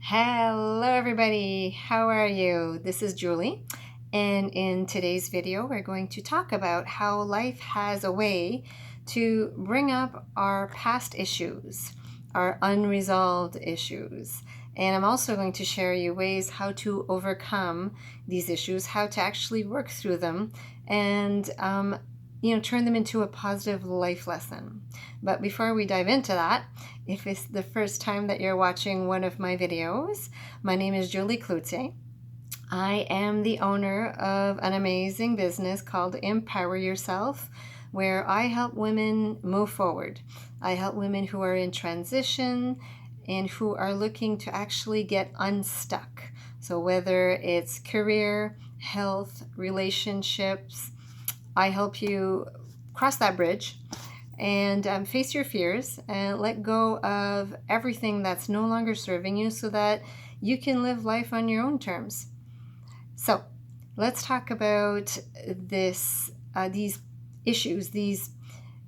Hello everybody, how are you? This is Julie, and in today's video we're going to talk about how life has a way to bring up our past issues, our unresolved issues. And I'm also going to share you ways how to overcome these issues, how to actually work through them, and turn them into a positive life lesson. But before we dive into that, if it's the first time that you're watching one of my videos, my name is Julie Klutze. I am the owner of an amazing business called Empower Yourself, where I help women move forward. I help women who are in transition and who are looking to actually get unstuck. So whether it's career, health, relationships, I help you cross that bridge and face your fears and let go of everything that's no longer serving you so that you can live life on your own terms. So let's talk about these issues, these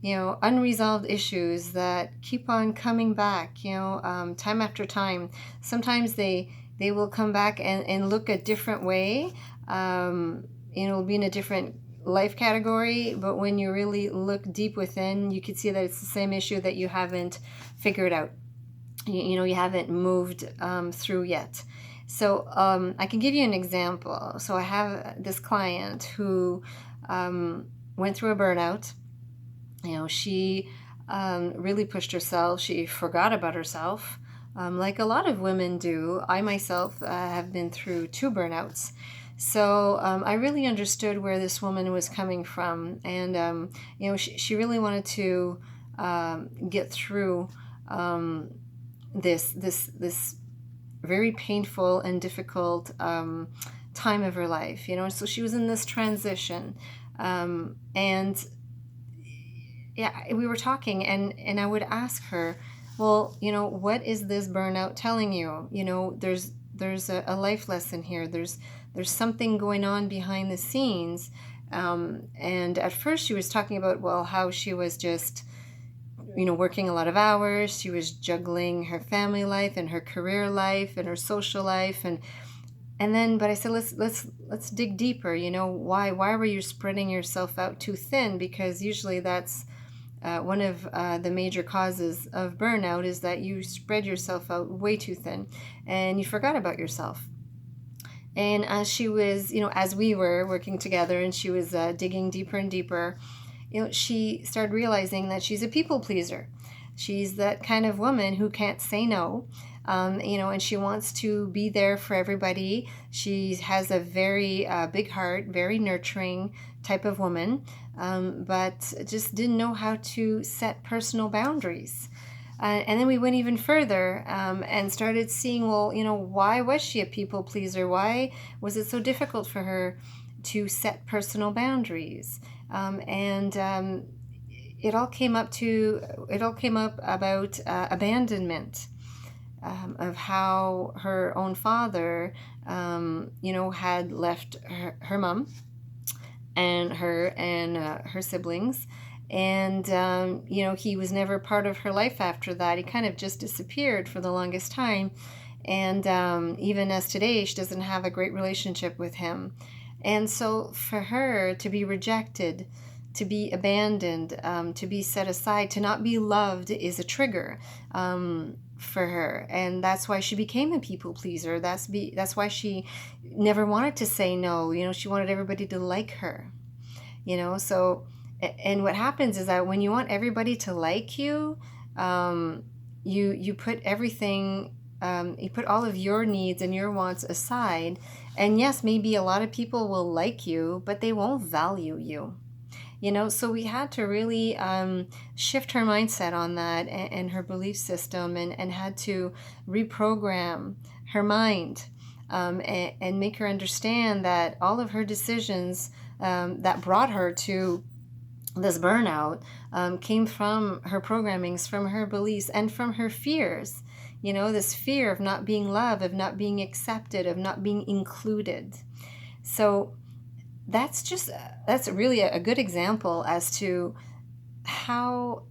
unresolved issues that keep on coming back, time after time. Sometimes they will come back and look a different way. It'll be in a different life category, but when you really look deep within, you can see that it's the same issue that you haven't figured out. You haven't moved through yet. So I can give you an example. So I have this client who went through a burnout. She really pushed herself. She forgot about herself, like a lot of women do. I myself have been through 2 burnouts. So I really understood where this woman was coming from, and she really wanted to get through this very painful and difficult time of her life. So she was in this transition, and yeah, we were talking, and I would ask her, well, what is this burnout telling you? There's a life lesson here. There's something going on behind the scenes. And at first she was talking about, well, how she was just, working a lot of hours. She was juggling her family life and her career life and her social life. And then, but I said, let's dig deeper. Why were you spreading yourself out too thin? Because usually that's one of the major causes of burnout, is that you spread yourself out way too thin and you forgot about yourself. And as she was, as we were working together and she was digging deeper and deeper, she started realizing that she's a people pleaser. She's that kind of woman who can't say no, and she wants to be there for everybody. She has a very big heart, very nurturing type of woman, but just didn't know how to set personal boundaries. And then we went even further and started seeing, well, why was she a people pleaser? Why was it so difficult for her to set personal boundaries? It all came up about abandonment, of how her own father, had left her mom and her siblings. And, he was never part of her life after that. He kind of just disappeared for the longest time. And even as today, she doesn't have a great relationship with him. And so for her to be rejected, to be abandoned, to be set aside, to not be loved is a trigger for her. And that's why she became a people pleaser. That's why she never wanted to say no. She wanted everybody to like her. So... And what happens is that when you want everybody to like you, you put everything, you put all of your needs and your wants aside. And yes, maybe a lot of people will like you, but they won't value you. So we had to really shift her mindset on that and her belief system, and had to reprogram her mind, and make her understand that all of her decisions that brought her to this burnout came from her programmings, from her beliefs, and from her fears. This fear of not being loved, of not being accepted, of not being included. So that's really a good example as to how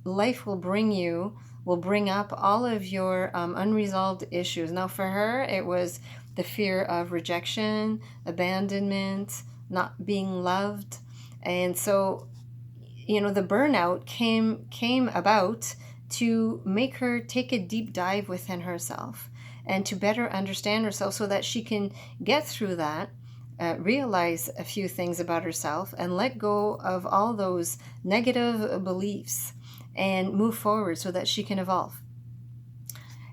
life will bring you will bring up all of your unresolved issues. Now, for her, it was the fear of rejection, abandonment, not being loved. And so, the burnout came about to make her take a deep dive within herself and to better understand herself so that she can get through that, realize a few things about herself, and let go of all those negative beliefs and move forward so that she can evolve.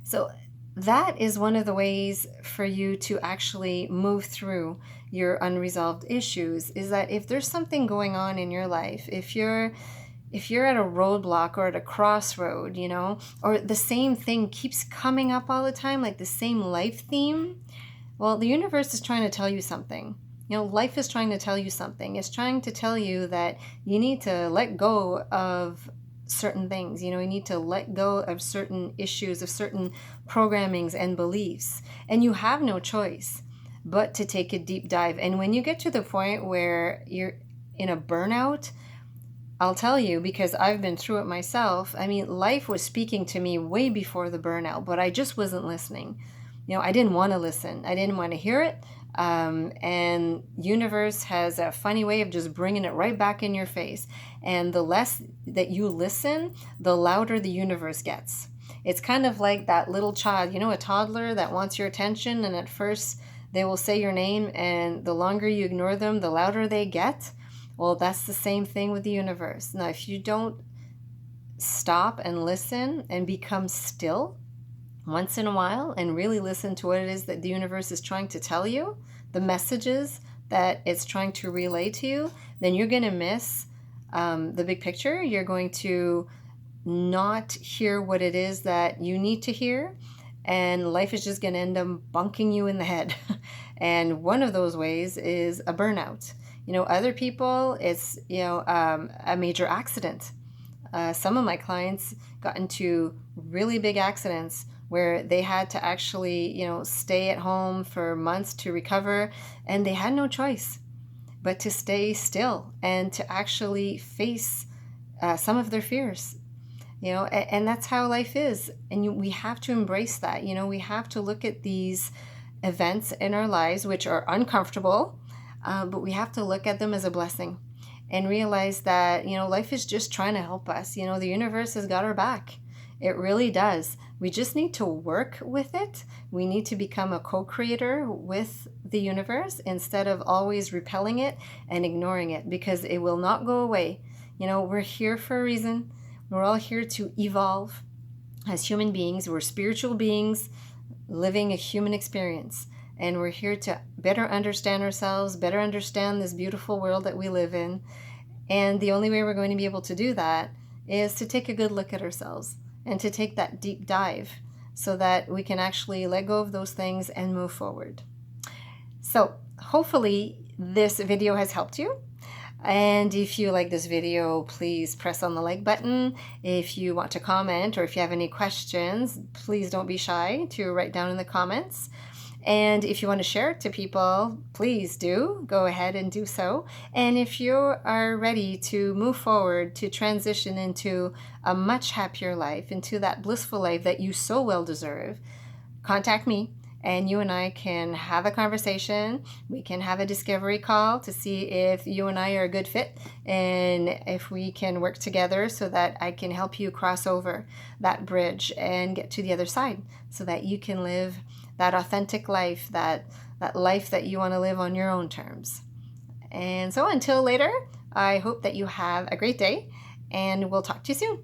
So that is one of the ways for you to actually move through your unresolved issues, is that if there's something going on in your life, if you're at a roadblock or at a crossroad, or the same thing keeps coming up all the time, like the same life theme, well, the universe is trying to tell you something. Life is trying to tell you something. It's trying to tell you that you need to let go of certain things. You need to let go of certain issues, of certain programmings and beliefs. And you have no choice but to take a deep dive. And when you get to the point where you're in a burnout, I'll tell you, because I've been through it myself. I mean, life was speaking to me way before the burnout, but I just wasn't listening. I didn't want to listen. I didn't want to hear it. And universe has a funny way of just bringing it right back in your face. And the less that you listen, the louder the universe gets. It's kind of like that little child, a toddler that wants your attention. And at first they will say your name, and the longer you ignore them, the louder they get. Well, that's the same thing with the universe. Now, if you don't stop and listen and become still once in a while and really listen to what it is that the universe is trying to tell you, the messages that it's trying to relay to you, then you're going to miss the big picture. You're going to not hear what it is that you need to hear, and life is just going to end up bunking you in the head. And one of those ways is a burnout. Other people, it's, a major accident. Some of my clients got into really big accidents where they had to actually, stay at home for months to recover, and they had no choice but to stay still and to actually face some of their fears. And that's how life is. And we have to embrace that. We have to look at these events in our lives, which are uncomfortable, but we have to look at them as a blessing and realize that, life is just trying to help us. The universe has got our back. It really does. We just need to work with it. We need to become a co-creator with the universe instead of always repelling it and ignoring it, because it will not go away. We're here for a reason. We're all here to evolve as human beings. We're spiritual beings living a human experience. And we're here to better understand ourselves, better understand this beautiful world that we live in. And the only way we're going to be able to do that is to take a good look at ourselves and to take that deep dive so that we can actually let go of those things and move forward. So hopefully this video has helped you. And if you like this video, please press on the like button. If you want to comment or if you have any questions, please don't be shy to write down in the comments. And if you want to share it to people, please do. Go ahead and do so. And if you are ready to move forward, to transition into a much happier life, into that blissful life that you so well deserve, contact me. And you and I can have a conversation. We can have a discovery call to see if you and I are a good fit and if we can work together so that I can help you cross over that bridge and get to the other side so that you can live that authentic life, that life that you want to live on your own terms. And so until later, I hope that you have a great day, and we'll talk to you soon.